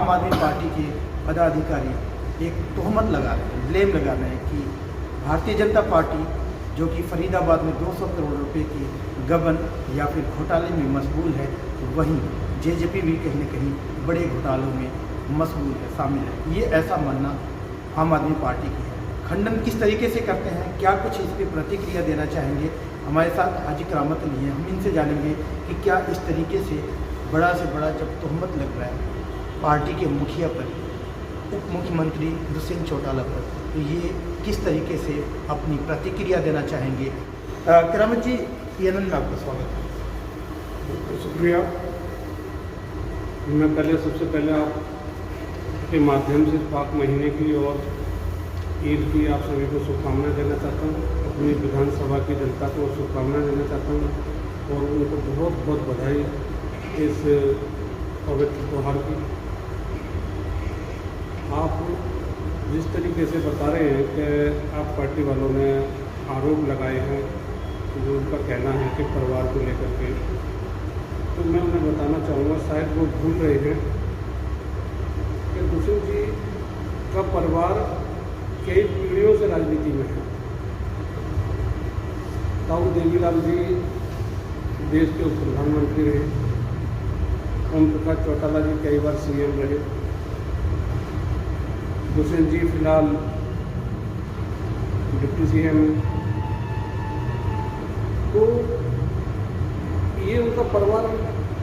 आम आदमी पार्टी के पदाधिकारी एक तोहमत लगा रहे हैं, ब्लेम लगा रहे हैं कि भारतीय जनता पार्टी जो कि फरीदाबाद में 200 करोड़ रुपए की गबन या फिर घोटाले में मशगूल है, वहीं जेजेपी भी कहीं न कहीं बड़े घोटालों में मशगूल है, शामिल है। ये ऐसा मानना आम आदमी पार्टी की है। खंडन किस तरीके से करते हैं, क्या कुछ इस पर प्रतिक्रिया देना चाहेंगे? हमारे साथ हाजी करामत अली हैं, हम इनसे जानेंगे कि क्या इस तरीके से बड़ा जब तोहमत लग रहा है पार्टी के मुखिया पर, उप मुख्यमंत्री दुष्यंत चौटाला पर, तो ये किस तरीके से अपनी प्रतिक्रिया देना चाहेंगे? करामत जी, PNN में आपका स्वागत है। शुक्रिया। मैं सबसे पहले आपके माध्यम से पाक महीने की और ईद की आप सभी को शुभकामनाएं देना चाहता हूँ। अपनी विधानसभा की जनता को शुभकामनाएं देना चाहता हूँ और उनको बहुत बहुत बधाई इस पवित्र त्यौहार की। आप जिस तरीके से बता रहे हैं कि आप पार्टी वालों ने आरोप लगाए हैं, जो उनका कहना है कि परिवार को लेकर के, तो मैं उन्हें बताना चाहूँगा, शायद वो भूल रहे हैं कि दुष्यंत जी का परिवार कई पीढ़ियों से राजनीति में है। ताऊ देवीलाल जी देश के उप प्रधानमंत्री रहे, ओम प्रकाश चौटाला जी कई बार CM रहे, दुष्यंत जी फिलहाल डिप्टी CM हैं। तो ये उनका परिवार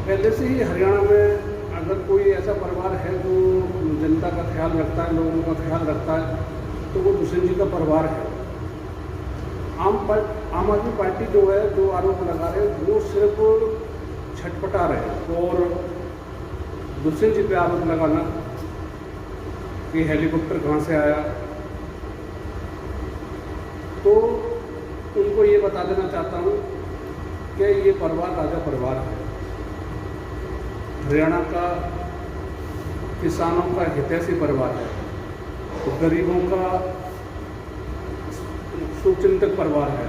पहले से ही हरियाणा में, अगर कोई ऐसा परिवार है जो जनता का ख्याल रखता है, लोगों का ख्याल रखता है, तो वो दुष्यंत जी का परिवार है। आम आदमी पार्टी जो है, जो आरोप लगा रहे हैं, वो सिर्फ छटपटा रहे हैं। और दुष्यंत जी पे आरोप लगाना कि हेलीकॉप्टर कहाँ से आया, तो उनको ये बता देना चाहता हूँ कि ये परिवार राजा परिवार है। हरियाणा का किसानों का हितैषी परिवार है, गरीबों का शुभचिंतक परिवार है।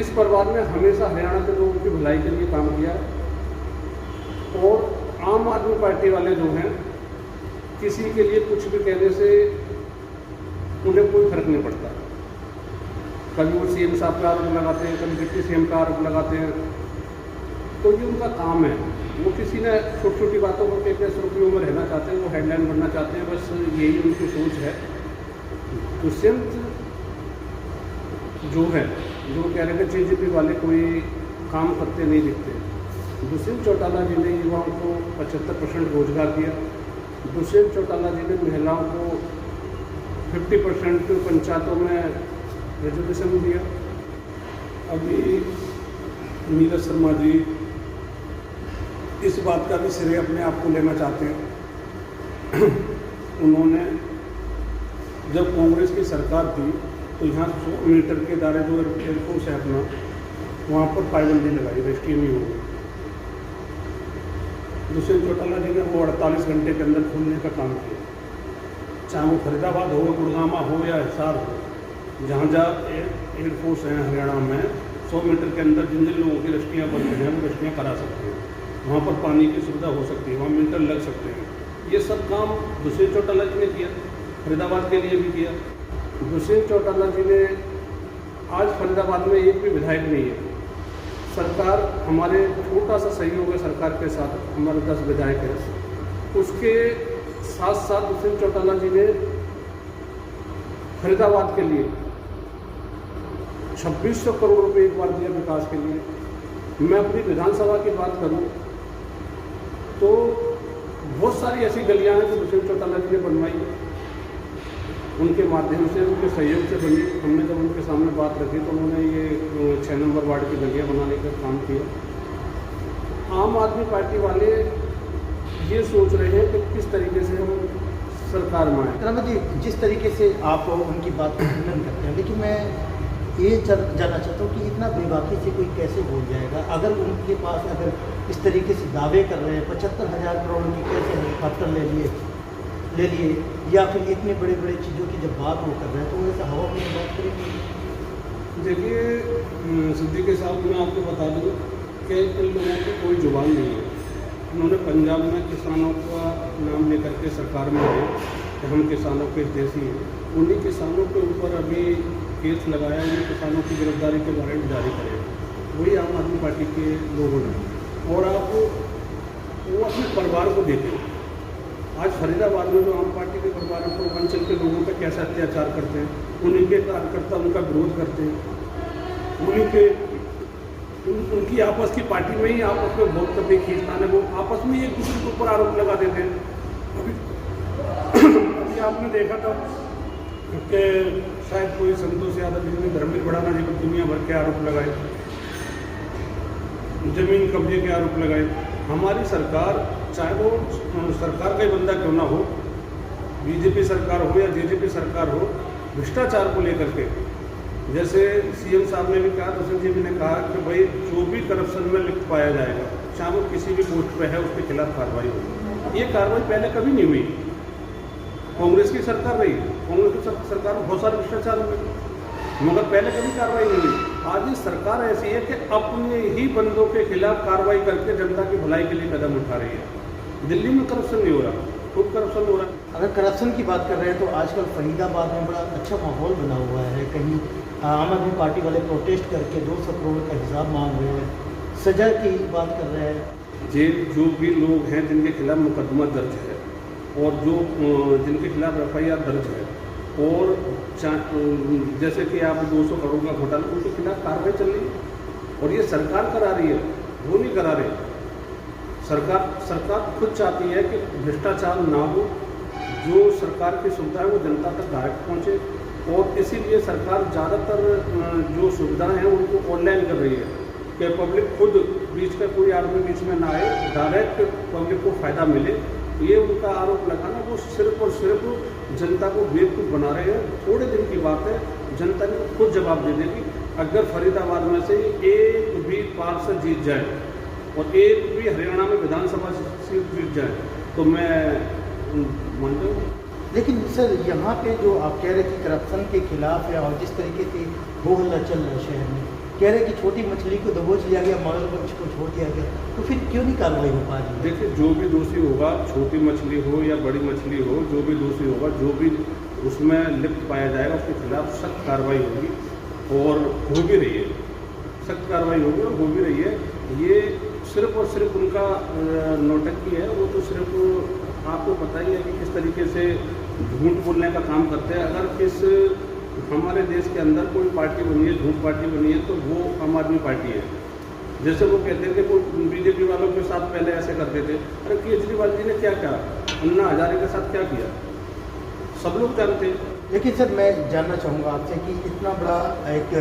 इस परिवार ने हमेशा हरियाणा के लोगों की भलाई के लिए काम किया और आम आदमी पार्टी वाले जो हैं, किसी के लिए कुछ भी कहने से उन्हें कोई फर्क नहीं पड़ता। कभी वो CM साहब का आरोप लगाते हैं, कभी डिप्टी CM का आरोप लगाते हैं, तो ये उनका काम है। वो किसी ने छोटी छोटी बातों को कहकर सुर्खियों में रहना चाहते हैं, वो हेडलाइन बनना चाहते हैं, बस यही उनकी सोच है। दुष्यंत जो है, जो कह रहे थे JJP वाले कोई काम करते नहीं दिखते, दुष्यंत चौटाला जी ने युवाओं को 75% रोजगार दिया। दुष्यंत चौटाला जी ने महिलाओं को 50% पंचायतों में रिजर्वेशन दिया। अभी नीरज शर्मा जी इस बात का भी श्रेय अपने आप को लेना चाहते हैं। उन्होंने जब कांग्रेस की सरकार थी तो यहाँ 100 मीटर के दायरे जो एयरफोर्स है अपना, वहाँ पर पाबंदी लगाई, रजिस्ट्री नहीं हो गई। दुष्यंत चौटाला जी ने वो 48 घंटे के अंदर खोलने का काम किया। चाहे वो फरीदाबाद हो, गुड़गामा हो या हिसार हो, जहाँ एयरफोर्स हैं हरियाणा में, 100 मीटर के अंदर जिन जिन लोगों की रजिस्ट्रियाँ बनती हैं, वो रजिस्ट्रियाँ करा सकते हैं। वहाँ पर पानी की सुविधा हो सकती है, वहाँ मीटर लग सकते हैं। ये सब काम दुष्यंत चौटाला जी ने किया, फरीदाबाद के लिए भी किया। दुष्यंत चौटाला जी ने आज फरीदाबाद में एक भी विधायक नहीं है। सरकार, हमारे छोटा सा सहयोग है सरकार के साथ, हमारे 10 विधायक हैं। उसके साथ साथ दुष्यंत चौटाला जी ने फरीदाबाद के लिए 2600 करोड़ रुपए एक बार दिया विकास के लिए। मैं अपनी विधानसभा की बात करूं तो बहुत सारी ऐसी गलियां हैं जो दुष्यंत चौटाला जी ने बनवाई है, उनके माध्यम से, उनके सहयोग से बनी। हमने जब उनके सामने बात रखी तो उन्होंने ये 6 नंबर वार्ड की गलियां बनाने का काम किया। आम आदमी पार्टी वाले ये सोच रहे हैं कि किस तरीके से हम सरकार में आए। करामत जी, जिस तरीके से आप उनकी बात को खंडन करते हैं, लेकिन मैं ये जानना चाहता हूँ कि इतना बेबाकी से कोई कैसे बोल जाएगा? अगर उनके पास अगर इस तरीके से दावे कर रहे हैं, 75,000 करोड़ की कैसे हेलीकॉप्टर ले लिए या फिर इतने बड़े बड़े चीज़ों की जब बात वो कर रहे हैं, तो वैसे हवा में बात करेंगे। देखिए सिद्दीकी साहब, मैं आपको बता दूँ कि इन लोगों की कोई जुबान नहीं है। उन्होंने पंजाब में किसानों का नाम लेकर के सरकार में आए कि हम किसानों के देशी हैं। उन्हीं किसानों के ऊपर अभी केस लगाया, उन्हीं किसानों की गिरफ्तारी के वारंट जारी करे, वही आम आदमी पार्टी के लोगों ने। और आप वो अपने परिवार को देते हैं। आज फरीदाबाद में जो आम पार्टी के परिवार पूर्वांचल के लोगों पर कैसे अत्याचार करते हैं, उन्हीं के कार्यकर्ता उनका विरोध करते हैं, उन्हीं के उनकी आपस की पार्टी में ही आपस में वोट करके खींचना है, वो आपस में एक दूसरे के ऊपर आरोप लगा देते हैं। अभी आपने देखा था कि शायद कोई संतोष यादव जी ने धर्मवीर बढ़ाना जी पर दुनिया भर के आरोप लगाए, जमीन कब्जे के आरोप लगाए। हमारी सरकार, चाहे वो सरकार का ही बंदा क्यों ना हो, बीजेपी सरकार हो या जेजेपी सरकार हो, भ्रष्टाचार को लेकर के, जैसे सीएम साहब ने भी कहा, दर्शन जी ने कहा कि भाई जो भी करप्शन में लिप्त पाया जाएगा, चाहे वो किसी भी पोस्ट पे है, उसके खिलाफ कार्रवाई होगी। ये कार्रवाई पहले कभी नहीं हुई। कांग्रेस की सरकार रही, कांग्रेस की सरकार में बहुत सारे भ्रष्टाचार हुए, मगर पहले कभी कार्रवाई नहीं हुई। आज ये सरकार ऐसी है कि अपने ही बंदों के खिलाफ कार्रवाई करके जनता की भलाई के लिए कदम उठा रही है। दिल्ली में करप्शन नहीं हो रहा, खूब करप्शन हो रहा है। अगर करप्शन की बात कर रहे हैं तो आजकल फरीदाबाद में बड़ा अच्छा माहौल बना हुआ है। कहीं आम आदमी पार्टी वाले प्रोटेस्ट करके 200 करोड़ का हिसाब मांग रहे हैं, सजा की बात कर रहे हैं। जो भी लोग हैं जिनके खिलाफ मुकदमा दर्ज है और जो जिनके खिलाफ FIR दर्ज है, और जैसे कि आप 200 करोड़ का घोटाला, उनके खिलाफ कार्रवाई चल रही है और ये सरकार करा रही है, वो नहीं करा रहे। सरकार खुद चाहती है कि भ्रष्टाचार ना हो, जो सरकार की सुविधा है वो जनता तक डायरेक्ट पहुँचे, और इसीलिए सरकार ज़्यादातर जो सुविधाएं हैं उनको ऑनलाइन कर रही है कि पब्लिक खुद बीच का कोई आदमी बीच में ना आए, डायरेक्ट पब्लिक को फ़ायदा मिले। ये उनका आरोप लगाना, वो सिर्फ और सिर्फ जनता को बेवकूफ़ बना रहे हैं। थोड़े दिन की बात है, जनता ने खुद जवाब दे देगी। अगर फरीदाबाद में से एक भी पार्षद जीत जाए और एक भी हरियाणा में विधानसभा सीट जीत जाए तो मैं मानता हूँ। लेकिन सर, यहाँ पे जो आप कह रहे हैं कि करप्शन के खिलाफ है और जिस तरीके से हो हल्ला चल रहा है शहर में, कह रहे हैं कि छोटी मछली को दबोच लिया गया, मगरमच्छ को छोड़ दिया गया, तो फिर क्यों नहीं कार्रवाई हो पा रही है? देखिए, जो भी दोषी होगा, छोटी मछली हो या बड़ी मछली हो, जो भी दोषी होगा, जो भी उसमें लिप्त पाया जाएगा, उसके खिलाफ सख्त कार्रवाई होगी और हो भी रही है। सख्त कार्रवाई होगी और हो भी रही है। ये सिर्फ और सिर्फ उनका नौटंकी है। वो तो सिर्फ आपको पता ही है कि किस तरीके से झूठ बोलने का काम करते हैं। अगर किस हमारे देश के अंदर कोई पार्टी बनी है, झूठ पार्टी बनी है, तो वो आम आदमी पार्टी है। जैसे वो कहते हैं कि कोई बीजेपी वालों के साथ पहले ऐसे करते थे। अरे केजरीवाल जी ने क्या किया, अन्ना हजारे के साथ क्या किया, सब लोग जानते हैं। लेकिन सर, मैं जानना चाहूँगा आपसे कि इतना बड़ा एक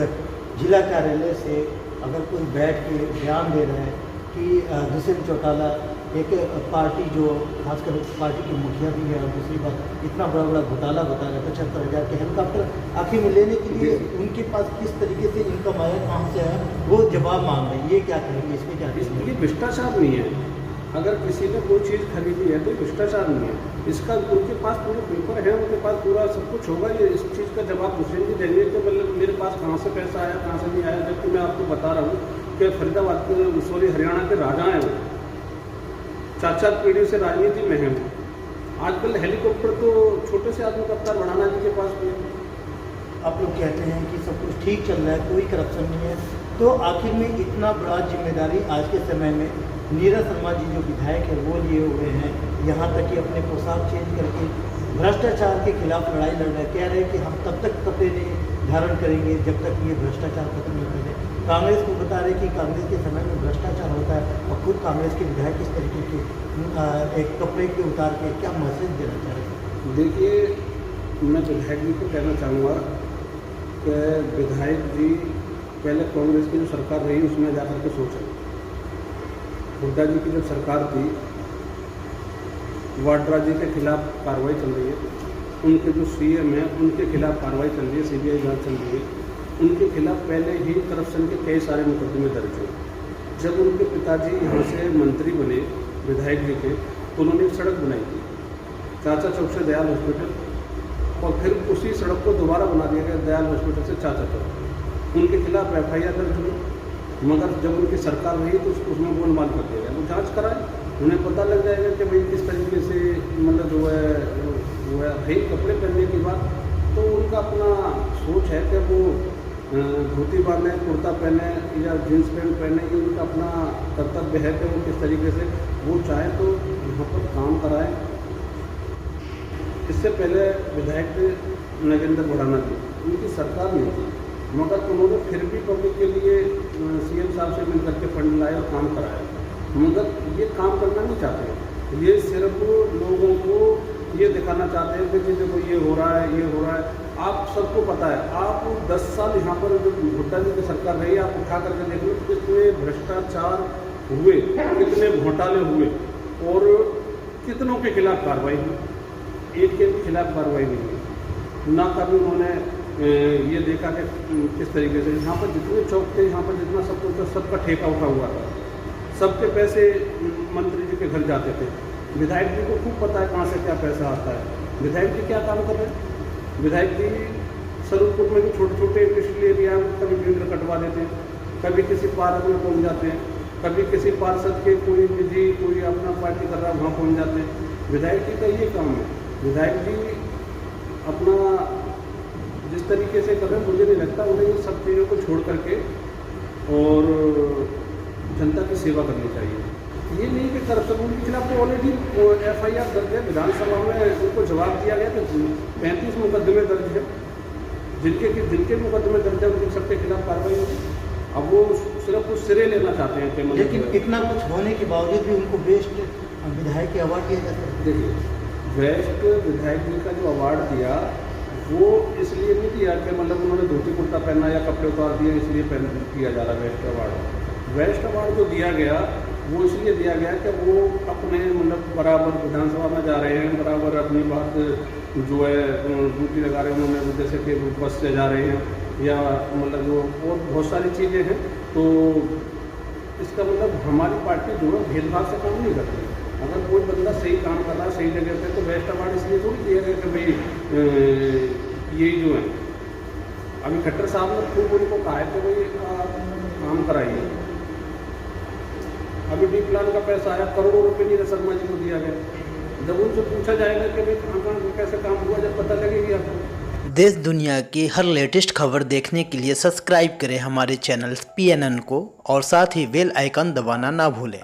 जिला कार्यालय से अगर कोई बैठ के बयान दे रहा है कि दुष्यंत चौटाला एक पार्टी जो खासकर पार्टी की मुखिया भी है, और दूसरी बात इतना बड़ा बड़ा घोटाला बता रहे हैं, 75,000 के हेलीकॉप्टर आखिर में लेने के लिए उनके पास किस तरीके से इनकम आया, कहाँ से आया, वो जवाब मांग रहे हैं। ये क्या कहेंगे इसमें? क्या ये भ्रष्टाचार नहीं है। अगर किसी ने कोई चीज़ खरीदी है तो भ्रष्टाचार नहीं है। इसका उनके पास पूरे पेपर है, उनके पास पूरा सब कुछ होगा। ये इस चीज़ का जवाब दुष्यंत जी देंगे कि मतलब मेरे पास कहाँ से पैसा आया, कहाँ से नहीं आया। जबकि मैं आपको बता रहा हूँ कि फरीदाबाद के हरियाणा के राजा हैं, वो 4-4 पीढ़ी से राजनीति में हैं। आजकल हेलीकॉप्टर तो छोटे से आदमी कप्तान बढ़ाना जी के पास भी है। आप लोग कहते हैं कि सब कुछ ठीक चल रहा है, कोई करप्शन नहीं है, तो आखिर में इतना बड़ा जिम्मेदारी आज के समय में नीरज शर्मा जी जो विधायक है वो लिए हुए हैं, यहाँ तक कि अपने पोशाक चेंज करके भ्रष्टाचार के खिलाफ लड़ाई लड़ रहे हैं। कह रहे हैं कि हम तब तक कपड़े नहीं धारण करेंगे जब तक ये भ्रष्टाचार खत्म नहीं कर जाए। कांग्रेस को बता रहे कि कांग्रेस के समय में भ्रष्टाचार होता है, और खुद कांग्रेस के विधायक इस तरीके के एक कपड़े के उतार के क्या मैसेज देना चाह रहे हैं? देखिए, मैं विधायक जी को कहना चाहूँगा कि विधायक जी पहले कांग्रेस की जो सरकार रही उसमें जाकर के सोचें। हुड्डा जी की जब सरकार थी, वाड्रा जी के खिलाफ कार्रवाई चल रही है, उनके जो CM हैं उनके खिलाफ कार्रवाई चल रही है, CBI जांच चल रही है। उनके खिलाफ पहले ही करप्शन के कई सारे मुकदमे दर्ज हुए। जब उनके पिताजी यहाँ से मंत्री बने विधायक जी के, तो उन्होंने एक सड़क बनाई थी चाचा चौक से दयाल हॉस्पिटल, और फिर उसी सड़क को दोबारा बना दिया गया दयाल हॉस्पिटल से चाचा चौक। उनके खिलाफ FIR दर्ज हुई, मगर जब उनकी सरकार रही तो उसमें गोलमाल कर दिया गया। वो जाँच कराए, उन्हें पता लग जाएगा कि भाई किस तरीके से मतलब जो है वो है भाई कपड़े पहनने की बात, तो उनका अपना सोच है कि वो धोती बांधे, कुर्ता पहने या जींस पैंट पहने, ये उनका अपना कर्तव्य है कि वो किस तरीके से वो चाहे तो यहाँ पर काम कराएं। इससे पहले विधायक नगेंद्र भड़ाना जी, उनकी सरकार नहीं थी, मगर उन्होंने फिर भी पब्लिक के लिए सीएम साहब से मिलकर के फंड लाए और काम कराया, मगर ये काम करना नहीं चाहते। ये सिर्फ लोगों को ये दिखाना चाहते हैं कि देखो ये हो रहा है, ये हो रहा है। आप सबको पता है, आप 10 साल यहाँ पर जो भुट्टा जी की सरकार रही, आप उठा करके देख लो कितने भ्रष्टाचार हुए, कितने घोटाले हुए और कितनों के खिलाफ कार्रवाई हुई। एक के खिलाफ कार्रवाई नहीं हुई, ना कभी उन्होंने ये देखा कि किस तरीके से यहाँ पर जितने चौक थे, यहाँ पर जितना सब कुछ था, सबका ठेका उठा हुआ था, सबके पैसे मंत्री जी के घर जाते थे। विधायक जी को खूब पता है कहाँ से क्या पैसा आता है। विधायक जी क्या काम कर रहे हैं? विधायक जी स्वरूपपुर में भी छोटे छोटे इंडस्ट्रियल एरिया में कभी टेंडर कटवा देते हैं, कभी किसी पार्क में पहुँच जाते हैं, कभी किसी पार्षद के कोई निजी कोई अपना पार्टी कर रहा है वहाँ पहुँच जाते हैं। विधायक जी का ये काम है। विधायक जी अपना जिस तरीके से कर रहे हैं, मुझे नहीं लगता उन्हें इन सब चीज़ों को छोड़ करके और जनता की सेवा करनी चाहिए। ये नहीं कि करप्शन उनके खिलाफ तो ऑलरेडी FIR दर्ज है, विधानसभा में उनको जवाब दिया गया कि 35 मुकदमे दर्ज है, जिनके मुकदमे दर्ज है उनके सबके खिलाफ कार्रवाई होगी। अब वो सिर्फ कुछ सिरे लेना चाहते हैं कि लेकिन इतना कुछ होने के बावजूद भी उनको बेस्ट विधायक के अवार्ड दिया जाता है। देखिए, बेस्ट विधायक जी का जो अवार्ड दिया वो इसलिए नहीं दिया कि मतलब उन्होंने धोती कुर्ता पहना या कपड़े उतार दिए इसलिए किया जा रहा बेस्ट अवार्ड। बेस्ट अवार्ड जो दिया गया वो इसलिए दिया गया कि वो अपने मतलब बराबर विधानसभा में जा रहे हैं, बराबर अपनी बात जो है ड्यूटी लगा रहे हैं उन्होंने, जैसे कि बस से जा रहे हैं या मतलब जो और बहुत सारी चीज़ें हैं। तो इसका मतलब हमारी पार्टी जो है भेदभाव से काम नहीं करती। अगर कोई बंदा सही काम कर रहा है सही जगह पे तो बेस्ट अवार्ड इसलिए थोड़ी दिया गया कि भाई यही जो है। अभी खट्टर साहब ने खूब उनको कहा है कि भाई काम कराइए। अभी डी प्लान का पैसा आया, करोड़ों रुपए नीरज शर्मा जी को दिया गया। जब उनसे पूछा जाएगा कि भाई कहाँ कैसे काम हुआ, जब पता लगेगी आपको। देश दुनिया की हर लेटेस्ट खबर देखने के लिए सब्सक्राइब करें हमारे चैनल PNN को और साथ ही बेल आइकन दबाना ना भूलें।